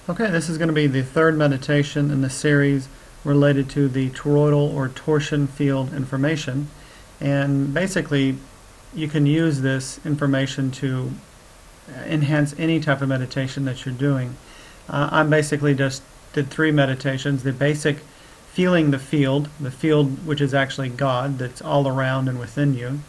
Okay, this is going to be the third meditation in the series related to the toroidal or torsion field information. And basically, you can use this information to enhance any type of meditation that you're doing. I basically just did three meditations. The basic feeling the field which is actually God, that's all around and within you.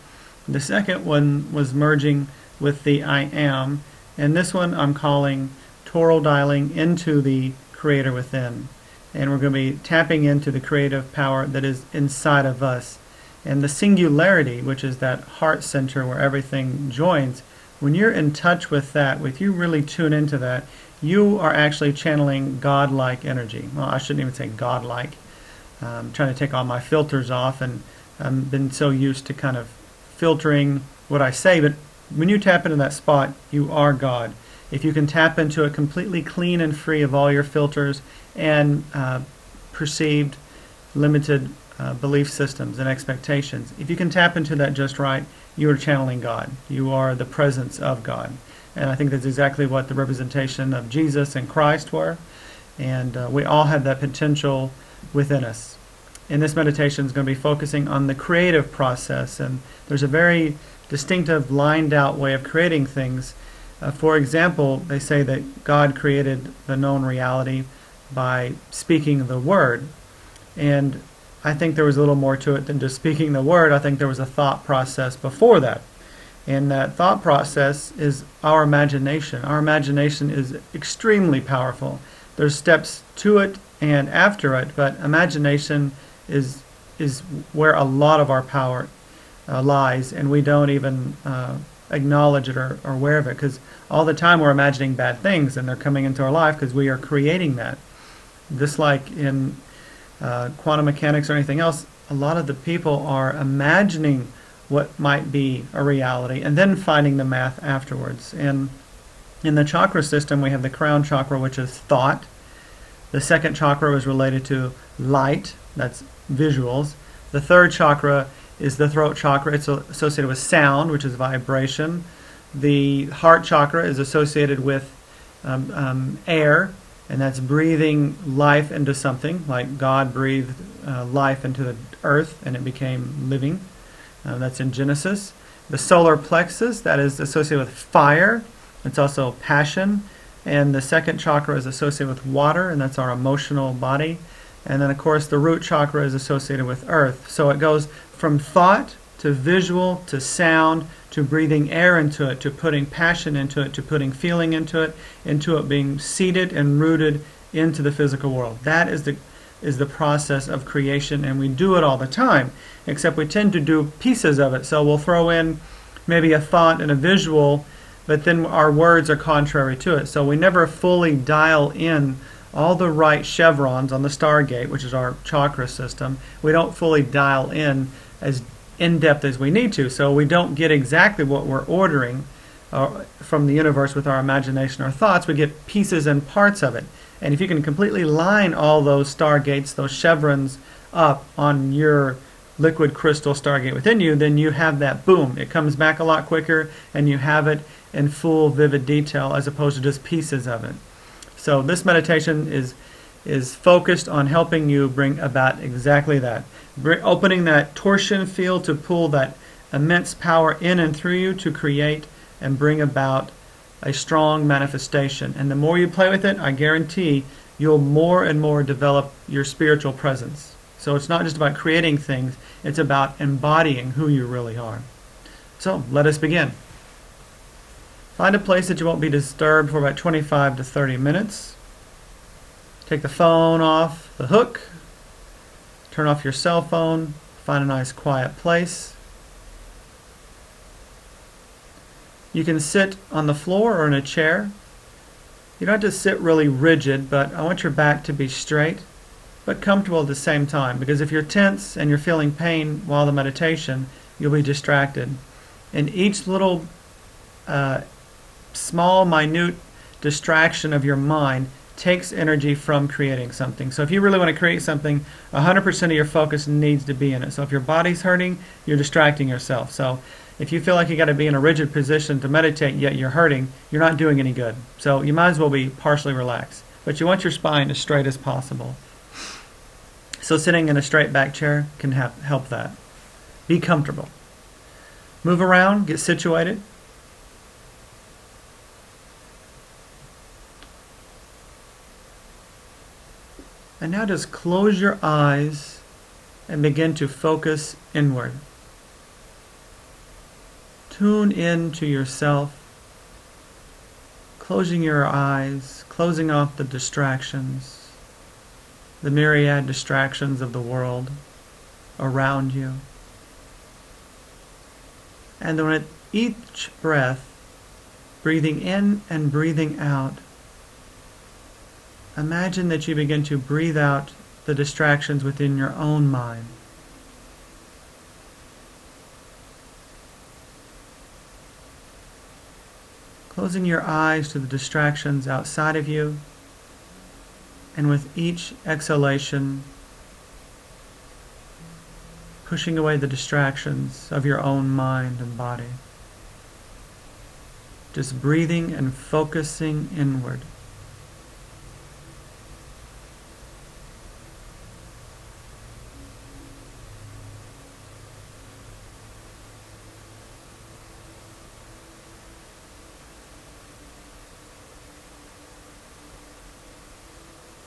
The second one was merging with the I am, and this one I'm calling ToroDIALing into the Creator within. And we're going to be tapping into the creative power that is inside of us. And the singularity, which is that heart center where everything joins, when you're in touch with that, with you really tune into that, you are actually channeling God-like energy. Well, I shouldn't even say God-like. I'm trying to take all my filters off, and I've been so used to kind of filtering what I say, but when you tap into that spot, you are God. If you can tap into it completely clean and free of all your filters and perceived limited belief systems and expectations, if you can tap into that just right, you are channeling God. You are the presence of God. And I think that's exactly what the representation of Jesus and Christ were. And we all have that potential within us. And this meditation is going to be focusing on the creative process. And there's a very distinctive, lined out way of creating things. For example, they say that God created the known reality by speaking the word. And I think there was a little more to it than just speaking the word. I think there was a thought process before that. And that thought process is our imagination. Our imagination is extremely powerful. There's steps to it and after it, but imagination is where a lot of our power lies, and we don't even acknowledge it or aware of it, because all the time we're imagining bad things and they're coming into our life because we are creating that. Just like in quantum mechanics or anything else, a lot of the people are imagining what might be a reality and then finding the math afterwards. And in the chakra system, we have the crown chakra, which is thought. The second chakra is related to light, that's visuals. The third chakra is the throat chakra. It's associated with sound, which is vibration. The heart chakra is associated with air, and that's breathing life into something, like God breathed life into the earth and it became living. That's in Genesis. The solar plexus, that is associated with fire. It's also passion. And the second chakra is associated with water, and that's our emotional body. And then, of course, the root chakra is associated with earth. So it goes from thought to visual to sound to breathing air into it, to putting passion into it, to putting feeling into it being seated and rooted into the physical world. That is the process of creation, and we do it all the time, except we tend to do pieces of it. So we'll throw in maybe a thought and a visual, but then our words are contrary to it. So we never fully dial in all the right chevrons on the Stargate, which is our chakra system. We don't fully dial in as in-depth as we need to, so we don't get exactly what we're ordering from the universe with our imagination or thoughts. We get pieces and parts of it. And if you can completely line all those stargates, those chevrons, up on your liquid crystal stargate within you, then you have that boom. It comes back a lot quicker, and you have it in full, vivid detail as opposed to just pieces of it. So this meditation is focused on helping you bring about exactly that. Opening that torsion field to pull that immense power in and through you to create and bring about a strong manifestation. And the more you play with it, I guarantee you'll more and more develop your spiritual presence. So it's not just about creating things, it's about embodying who you really are. So let us begin. Find a place that you won't be disturbed for about 25 to 30 minutes. Take the phone off the hook. Turn off your cell phone. Find a nice quiet place. You can sit on the floor or in a chair. You don't have to sit really rigid, but I want your back to be straight, but comfortable at the same time, because if you're tense and you're feeling pain while the meditation, you'll be distracted. And each little small, minute distraction of your mind takes energy from creating something. So if you really want to create something, 100% of your focus needs to be in it. So if your body's hurting, you're distracting yourself. So if you feel like you got to be in a rigid position to meditate, yet you're hurting, you're not doing any good. So you might as well be partially relaxed. but you want your spine as straight as possible. So sitting in a straight back chair can help that. Be comfortable. Move around, get situated. And now just close your eyes and begin to focus inward. Tune in to yourself, closing your eyes, closing off the distractions, the myriad distractions of the world around you. And then at each breath, breathing in and breathing out, imagine that you begin to breathe out the distractions within your own mind. Closing your eyes to the distractions outside of you, and with each exhalation, pushing away the distractions of your own mind and body. Just breathing and focusing inward.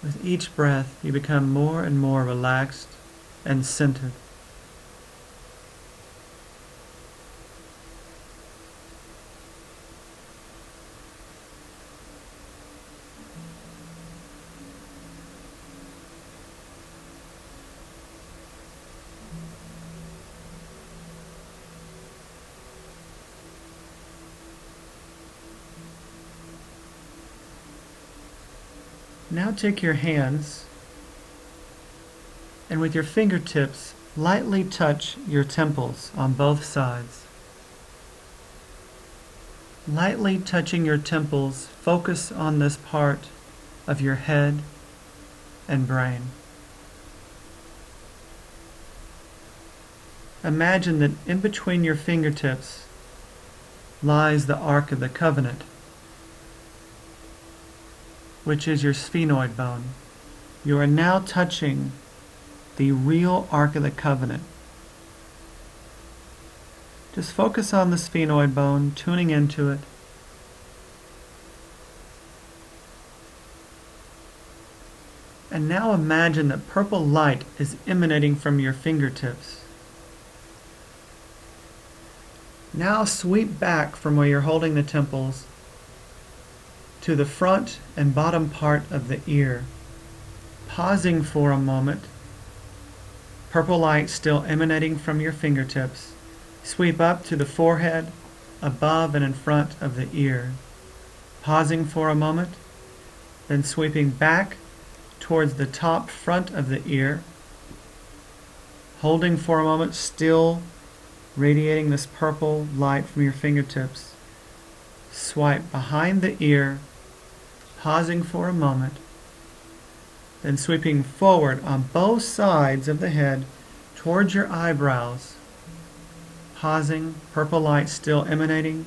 With each breath, you become more and more relaxed and centered. Now take your hands and with your fingertips lightly touch your temples on both sides. Lightly touching your temples, focus on this part of your head and brain. Imagine that in between your fingertips lies the Ark of the Covenant, which is your sphenoid bone. You are now touching the real Ark of the Covenant. Just focus on the sphenoid bone, tuning into it. And now imagine that purple light is emanating from your fingertips. Now sweep back from where you're holding the temples to the front and bottom part of the ear, pausing for a moment, purple light still emanating from your fingertips. Sweep up to the forehead, above and in front of the ear, pausing for a moment, then sweeping back towards the top front of the ear, holding for a moment, still radiating this purple light from your fingertips. Swipe behind the ear, pausing for a moment, then sweeping forward on both sides of the head towards your eyebrows, pausing, purple light still emanating,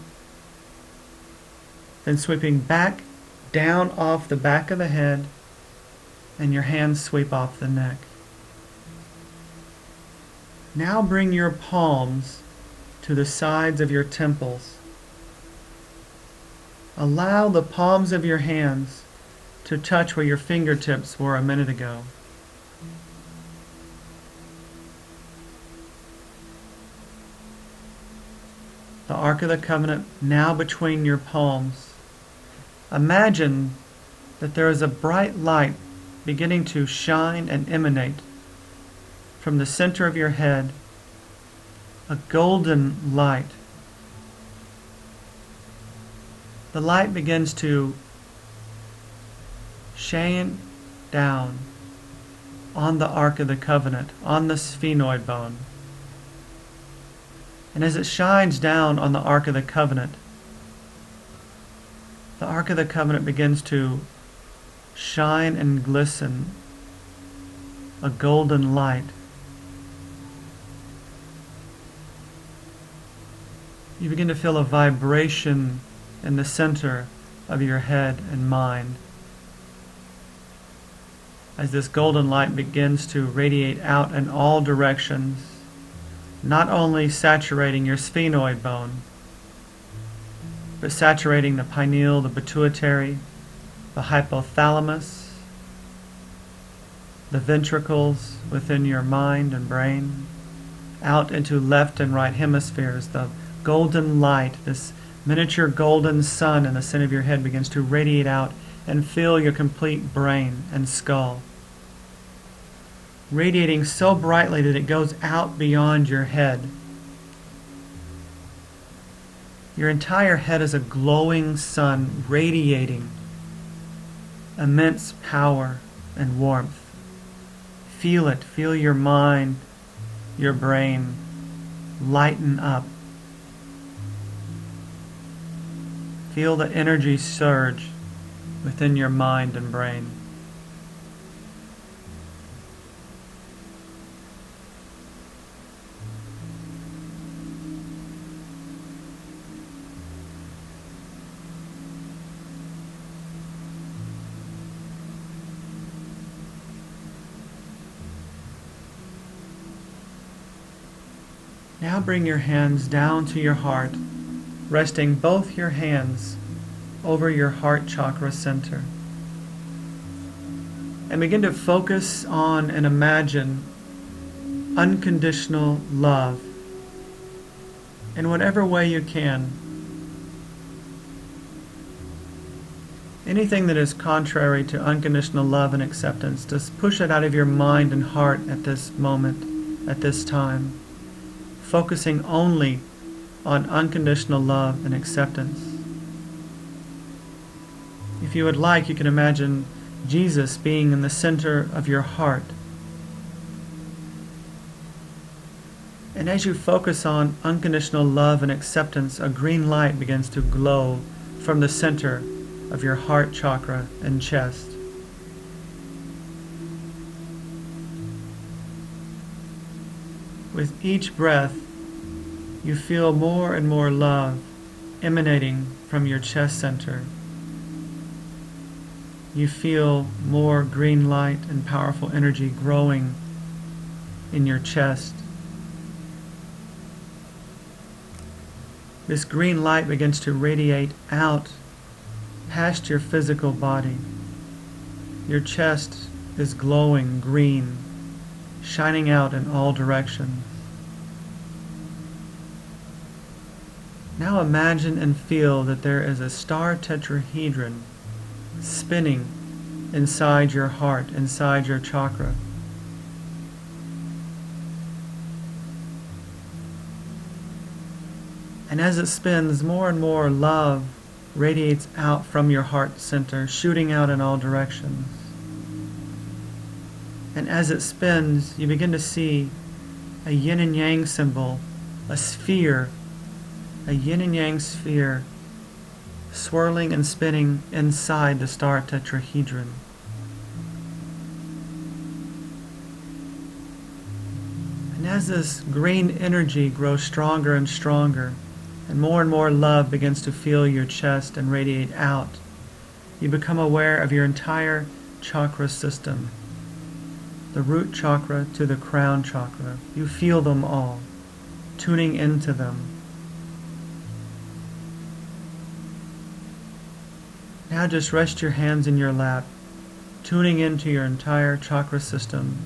then sweeping back down off the back of the head, and your hands sweep off the neck. Now bring your palms to the sides of your temples. Allow the palms of your hands to touch where your fingertips were a minute ago. The Ark of the Covenant now between your palms. Imagine that there is a bright light beginning to shine and emanate from the center of your head, a golden light. The light begins to shine down on the Ark of the Covenant, on the sphenoid bone. And as it shines down on the Ark of the Covenant begins to shine and glisten, a golden light. You begin to feel a vibration in the center of your head and mind. as this golden light begins to radiate out in all directions, not only saturating your sphenoid bone, but saturating the pineal, the pituitary, the hypothalamus, the ventricles within your mind and brain, out into left and right hemispheres. The golden light, this miniature golden sun in the center of your head, begins to radiate out and fill your complete brain and skull, radiating so brightly that it goes out beyond your head. Your entire head is a glowing sun radiating immense power and warmth. Feel it. Feel your mind, your brain lighten up. Feel the energy surge within your mind and brain. Now bring your hands down to your heart, resting both your hands over your heart chakra center. And begin to focus on and imagine unconditional love in whatever way you can. Anything that is contrary to unconditional love and acceptance, just push it out of your mind and heart at this moment, at this time, focusing only on unconditional love and acceptance. If you would like, you can imagine Jesus being in the center of your heart. And as you focus on unconditional love and acceptance, a green light begins to glow from the center of your heart chakra and chest. With each breath, you feel more and more love emanating from your chest center. You feel more green light and powerful energy growing in your chest. This green light begins to radiate out past your physical body. Your chest is glowing green, shining out in all directions. Now imagine and feel that there is a star tetrahedron spinning inside your heart, inside your chakra. And as it spins, more and more love radiates out from your heart center, shooting out in all directions. And as it spins, you begin to see a yin and yang symbol, a sphere, a yin and yang sphere, swirling and spinning inside the star tetrahedron. And as this green energy grows stronger and stronger, and more love begins to fill your chest and radiate out, you become aware of your entire chakra system, the root chakra to the crown chakra. You feel them all, tuning into them. Now just rest your hands in your lap, tuning into your entire chakra system.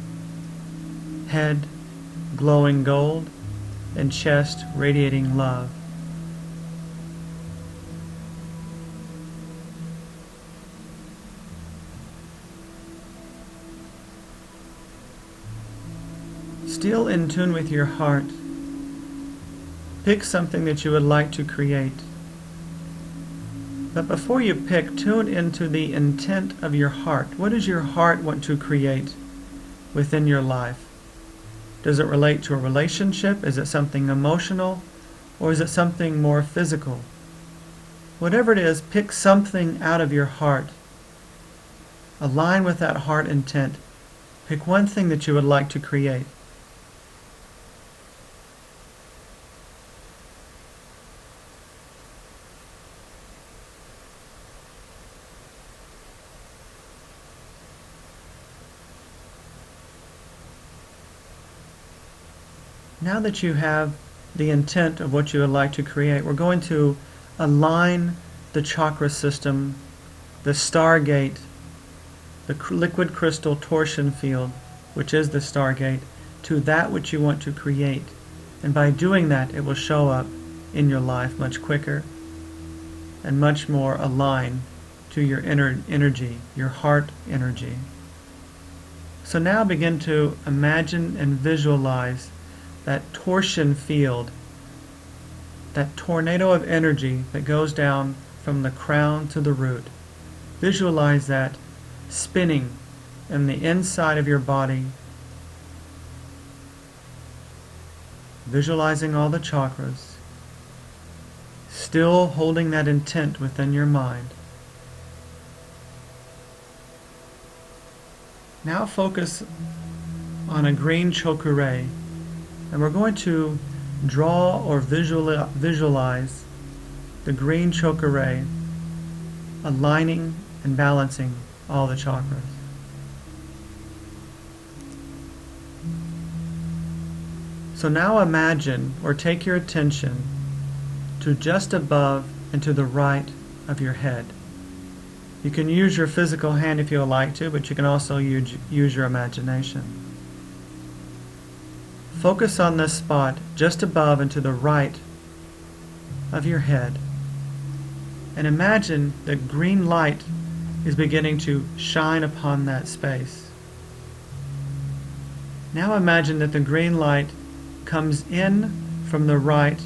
Head glowing gold, and chest radiating love. Still in tune with your heart, pick something that you would like to create. But before you pick, tune into the intent of your heart. What does your heart want to create within your life? Does it relate to a relationship? Is it something emotional? Or is it something more physical? Whatever it is, pick something out of your heart. Align with that heart intent. Pick one thing that you would like to create. Now that you have the intent of what you would like to create, we're going to align the chakra system, the stargate, the liquid crystal torsion field, which is the stargate, to that which you want to create. And by doing that, it will show up in your life much quicker and much more aligned to your inner energy, your heart energy. So now begin to imagine and visualize that torsion field, that tornado of energy that goes down from the crown to the root. Visualize that spinning in the inside of your body, visualizing all the chakras, still holding that intent within your mind. Now focus on a green chakra ray, and we're going to draw or visualize the green chakra ray aligning and balancing all the chakras. So now imagine or take your attention to just above and to the right of your head. You can use your physical hand if you would like to, but you can also use your imagination. Focus on this spot just above and to the right of your head, and imagine that green light is beginning to shine upon that space. Now imagine that the green light comes in from the right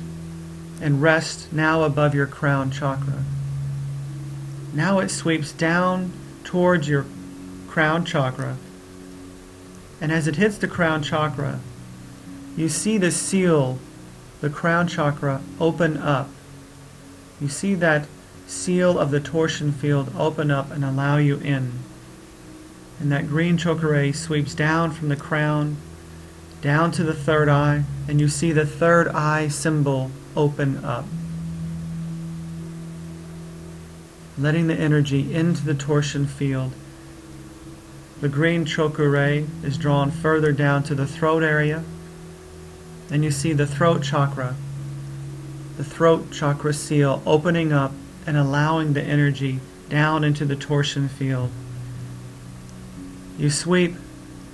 and rests now above your crown chakra. Now it sweeps down towards your crown chakra, and as it hits the crown chakra, you see the seal, the crown chakra, open up. You see that seal of the torsion field open up and allow you in. And that green chakra ray sweeps down from the crown, down to the third eye, and you see the third eye symbol open up, letting the energy into the torsion field. The green chakra ray is drawn further down to the throat area, and you see the throat chakra seal opening up and allowing the energy down into the torsion field. You sweep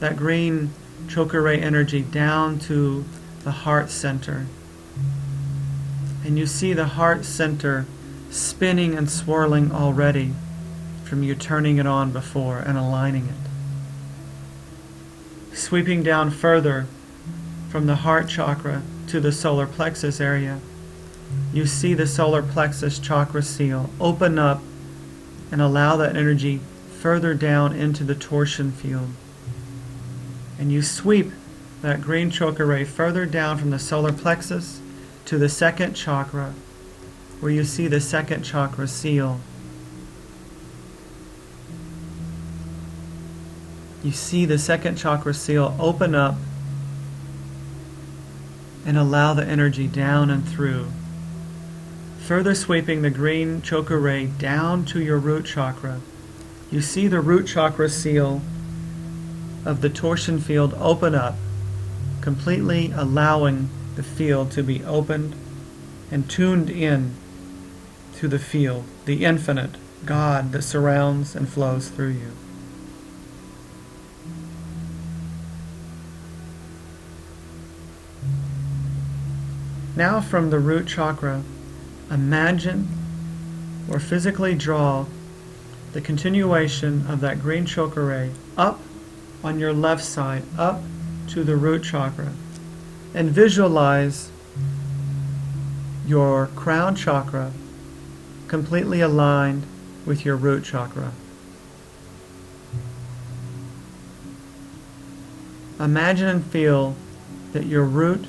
that green chakra ray energy down to the heart center, and you see the heart center spinning and swirling already from you turning it on before and aligning it. Sweeping down further from the heart chakra to the solar plexus area, you see the solar plexus chakra seal open up and allow that energy further down into the torsion field. And you sweep that green chakra ray further down from the solar plexus to the second chakra, where you see the second chakra seal. You see the second chakra seal open up and allow the energy down and through. Further sweeping the green chakra ray down to your root chakra, you see the root chakra seal of the torsion field open up, completely allowing the field to be opened and tuned in to the field, the infinite God that surrounds and flows through you. Now from the root chakra, imagine or physically draw the continuation of that green chakra ray up on your left side, up to the root chakra, and visualize your crown chakra completely aligned with your root chakra. Imagine and feel that your root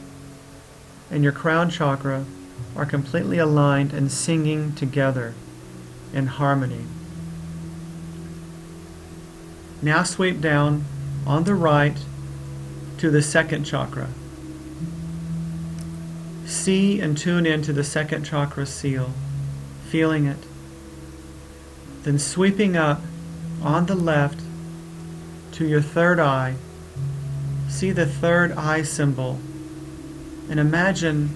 and your crown chakra are completely aligned and singing together in harmony. Now sweep down on the right to the second chakra. See and tune into the second chakra seal, feeling it. Then sweeping up on the left to your third eye, see the third eye symbol And imagine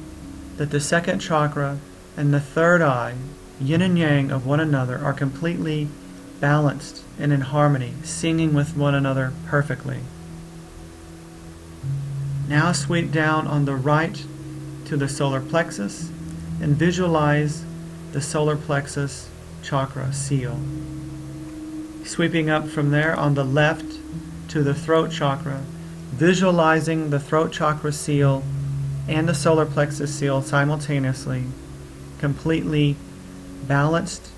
that the second chakra and the third eye, yin and yang of one another, are completely balanced and in harmony, singing with one another perfectly. Now sweep down on the right to the solar plexus and visualize the solar plexus chakra seal. Sweeping up from there on the left to the throat chakra, visualizing the throat chakra seal and the solar plexus seal simultaneously, completely balanced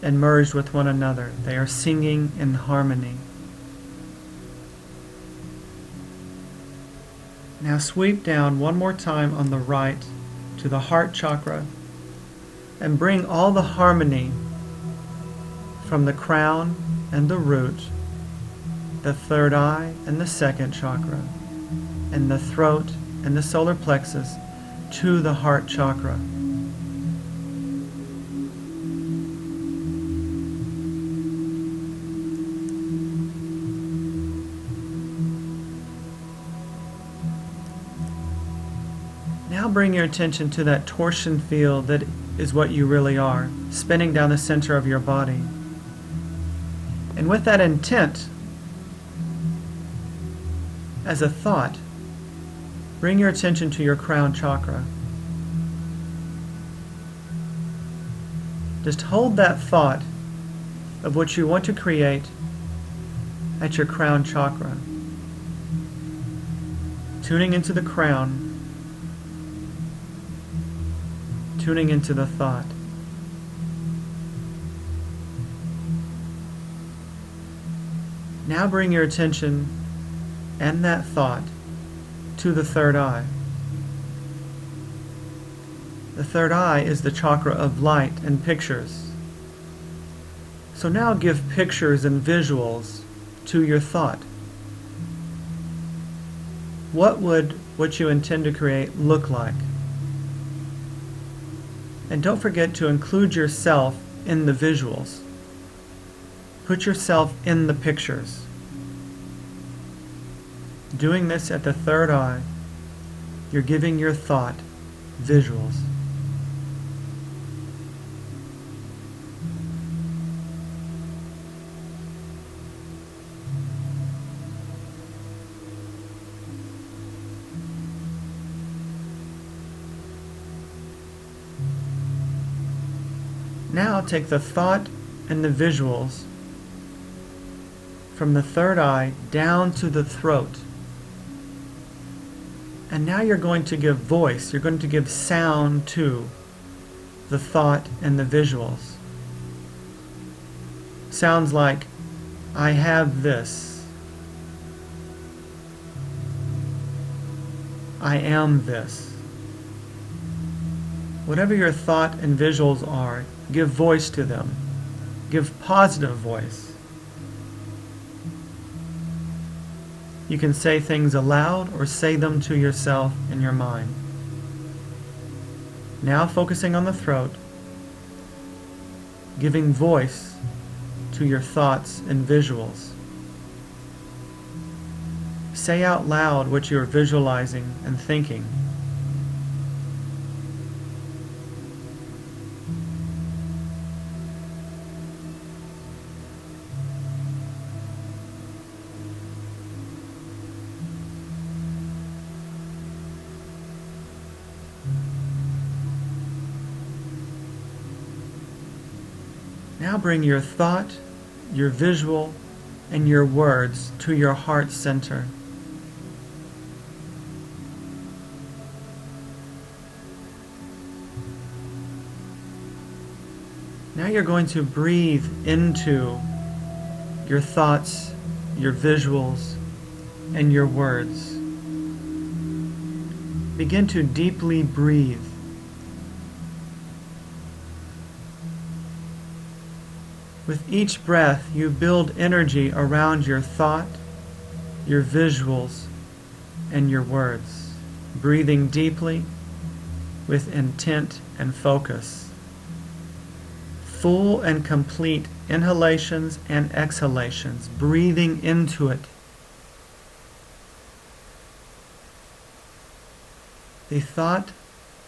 and merged with one another. They are singing in harmony. Now sweep down one more time on the right to the heart chakra and bring all the harmony from the crown and the root, the third eye and the second chakra, and the throat and the solar plexus to the heart chakra. Now bring your attention to that torsion field that is what you really are, spinning down the center of your body. And with that intent, as a thought, bring your attention to your crown chakra. Just hold that thought of what you want to create at your crown chakra, tuning into the crown, tuning into the thought. Now bring your attention and that thought to the third eye. The third eye is the chakra of light and pictures. So now give pictures and visuals to your thought. What would what you intend to create look like? And don't forget to include yourself in the visuals. Put yourself in the pictures. Doing this at the third eye, you're giving your thought visuals. Now take the thought and the visuals from the third eye down to the throat. And now you're going to give voice, you're going to give sound to the thought and the visuals. Sounds like, I have this. I am this. Whatever your thought and visuals are, give voice to them. Give positive voice. You can say things aloud or say them to yourself in your mind. Now focusing on the throat, giving voice to your thoughts and visuals. Say out loud what you're visualizing and thinking. Now bring your thought, your visual, and your words to your heart center. Now you're going to breathe into your thoughts, your visuals, and your words. Begin to deeply breathe. With each breath, you build energy around your thought, your visuals, and your words, breathing deeply with intent and focus. Full and complete inhalations and exhalations, breathing into it. The thought,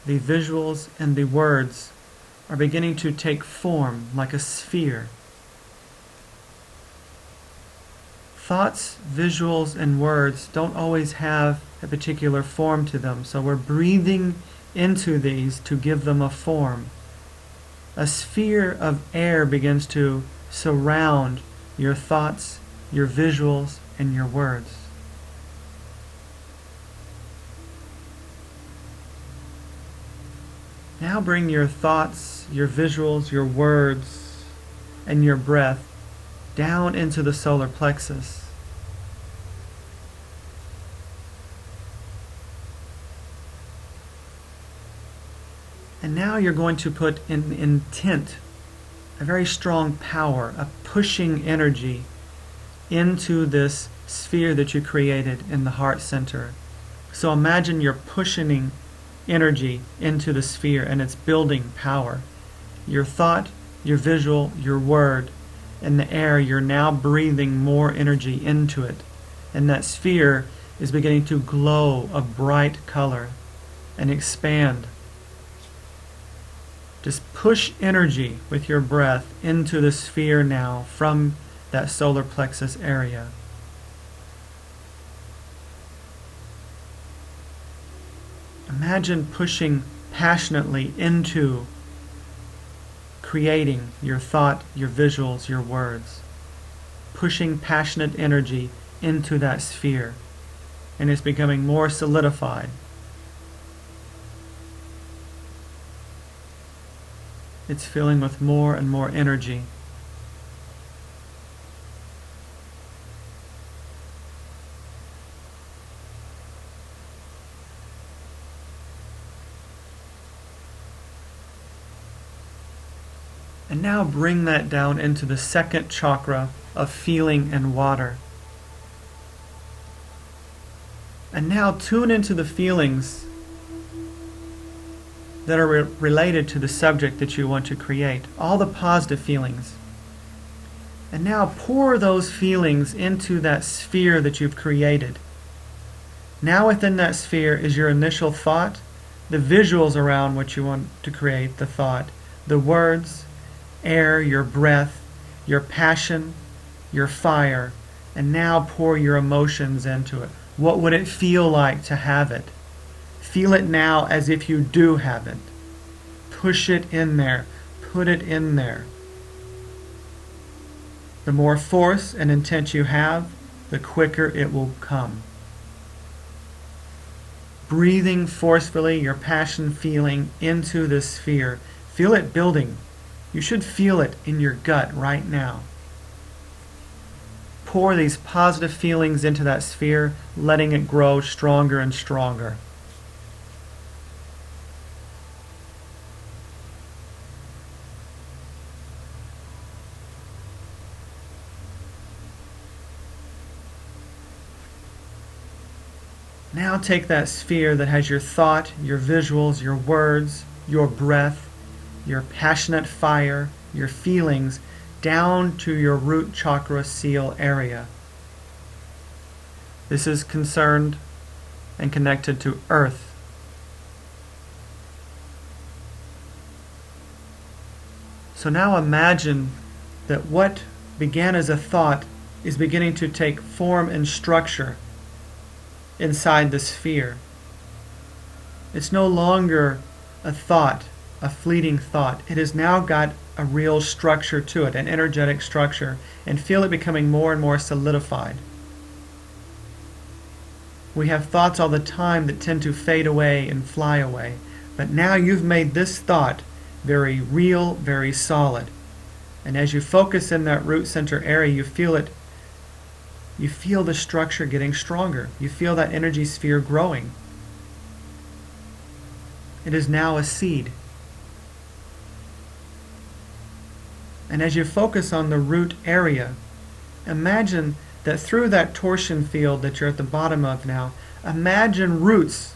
the visuals, and the words are beginning to take form like a sphere. Thoughts, visuals, and words don't always have a particular form to them, so we're breathing into these to give them a form. A sphere of air begins to surround your thoughts, your visuals, and your words. Now bring your thoughts, your visuals, your words, and your breath down into the solar plexus. And now you're going to put an intent, a very strong power, a pushing energy into this sphere that you created in the heart center. So imagine you're pushing energy into the sphere and it's building power. Your thought, your visual, your word, and the air, you're now breathing more energy into it. And that sphere is beginning to glow a bright color and expand. Just push energy with your breath into the sphere now from that solar plexus area. Imagine pushing passionately into creating your thought, your visuals, your words. Pushing passionate energy into that sphere. And it's becoming more solidified. It's filling with more and more energy. And now bring that down into the second chakra of feeling and water. And now tune into the feelings that are related to the subject that you want to create. All the positive feelings. And now pour those feelings into that sphere that you've created. Now within that sphere is your initial thought, the visuals around what you want to create, the thought, the words, air, your breath, your passion, your fire, and now pour your emotions into it. What would it feel like to have it? Feel it now as if you do have it. Push it in there. Put it in there. The more force and intent you have, the quicker it will come. Breathing forcefully your passion feeling into this sphere. Feel it building. You should feel it in your gut right now. Pour these positive feelings into that sphere, letting it grow stronger and stronger. Now take that sphere that has your thought, your visuals, your words, your breath, your passionate fire, your feelings, down to your root chakra seal area. This is concerned and connected to earth. So now imagine that what began as a thought is beginning to take form and structure inside the sphere. It's no longer a thought, a fleeting thought. It has now got a real structure to it, an energetic structure, and feel it becoming more and more solidified. We have thoughts all the time that tend to fade away and fly away, but now you've made this thought very real, very solid. And as you focus in that root center area, you feel it. You feel the structure getting stronger. You feel that energy sphere growing. It is now a seed. And as you focus on the root area, imagine that through that torsion field that you're at the bottom of now, imagine roots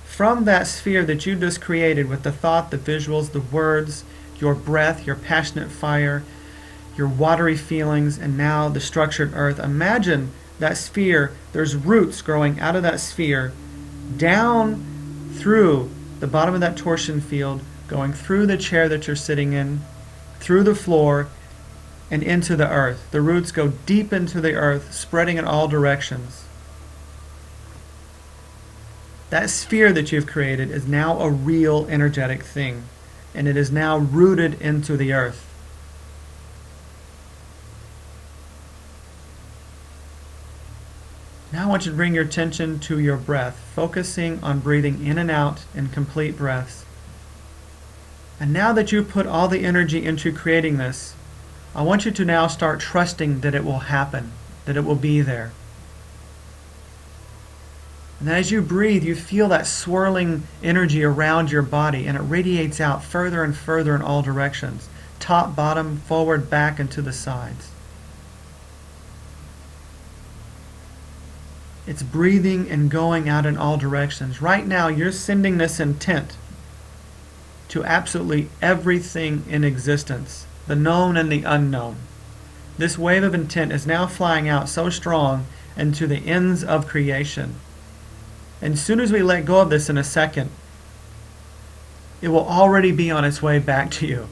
from that sphere that you just created with the thought, the visuals, the words, your breath, your passionate fire, your watery feelings, and now the structured earth. Imagine that sphere, there's roots growing out of that sphere down through the bottom of that torsion field, going through the chair that you're sitting in, through the floor, and into the earth. The roots go deep into the earth, spreading in all directions. That sphere that you've created is now a real energetic thing, and it is now rooted into the earth. Now I want you to bring your attention to your breath, focusing on breathing in and out in complete breaths. And now that you've put all the energy into creating this, I want you to now start trusting that it will happen, that it will be there. And as you breathe, you feel that swirling energy around your body, and it radiates out further and further in all directions, top, bottom, forward, back, and to the sides. It's breathing and going out in all directions. Right now, you're sending this intent to absolutely everything in existence, the known and the unknown. This wave of intent is now flying out so strong into the ends of creation. And as soon as we let go of this in a second, it will already be on its way back to you.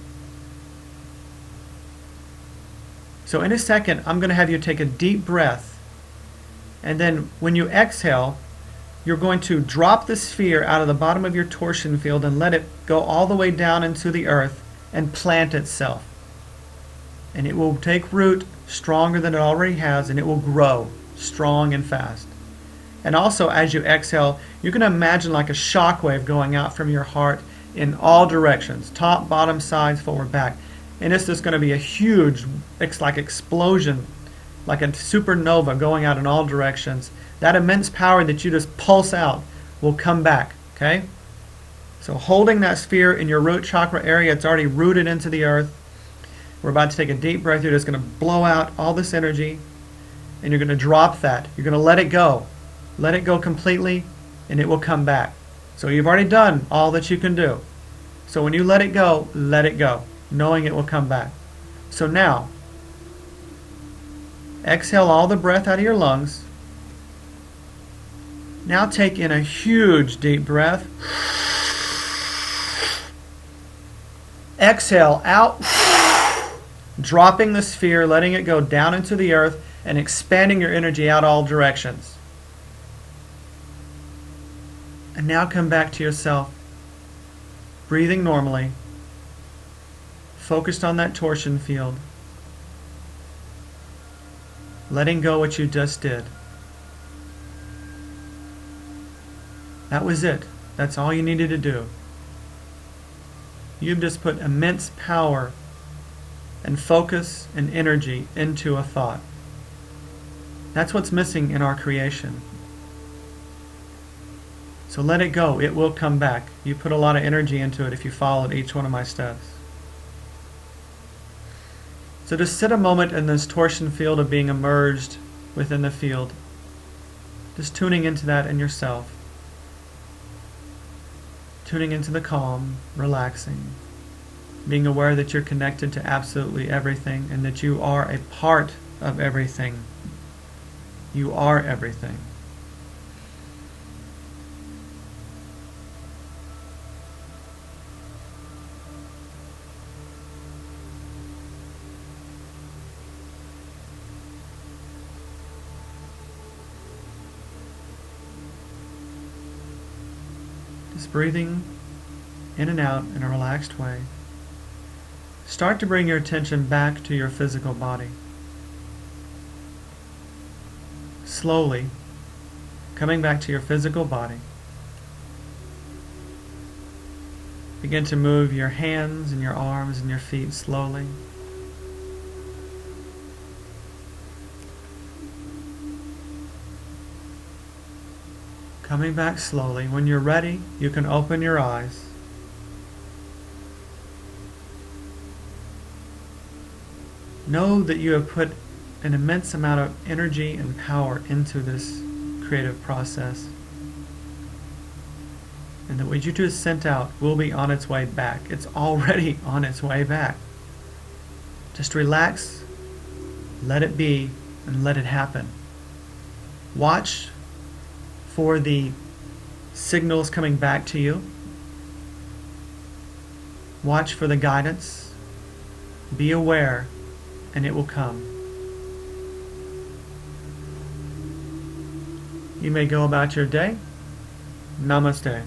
So in a second, I'm going to have you take a deep breath. And then when you exhale, you're going to drop the sphere out of the bottom of your torsion field and let it go all the way down into the earth and plant itself. And it will take root stronger than it already has, and it will grow strong and fast. And also, as you exhale, you're going to imagine like a shock wave going out from your heart in all directions, top, bottom, sides, forward, back. And it's just going to be a huge, like explosion, like a supernova going out in all directions. That immense power that you just pulse out will come back, okay? So holding that sphere in your root chakra area, it's already rooted into the earth. We're about to take a deep breath. You're just going to blow out all this energy, and you're going to drop that. You're going to let it go. Let it go completely, and it will come back. So you've already done all that you can do. So when you let it go, knowing it will come back. So now, exhale all the breath out of your lungs. Now take in a huge deep breath. Exhale out, dropping the sphere, letting it go down into the earth, and expanding your energy out all directions. And now come back to yourself, breathing normally, focused on that torsion field, letting go what you just did. That was it. That's all you needed to do. You've just put immense power and focus and energy into a thought. That's what's missing in our creation. So let it go. It will come back. You put a lot of energy into it if you followed each one of my steps. So just sit a moment in this torsion field of being immersed within the field. Just tuning into that in yourself. Tuning into the calm, relaxing. Being aware that you're connected to absolutely everything and that you are a part of everything. You are everything. Just breathing in and out in a relaxed way. Start to bring your attention back to your physical body. Slowly, coming back to your physical body. Begin to move your hands and your arms and your feet slowly. Coming back slowly. When you're ready, you can open your eyes. Know that you have put an immense amount of energy and power into this creative process. And that what you just sent out will be on its way back. It's already on its way back. Just relax, let it be, and let it happen. Watch for the signals coming back to you. Watch for the guidance. Be aware, and it will come. You may go about your day. Namaste.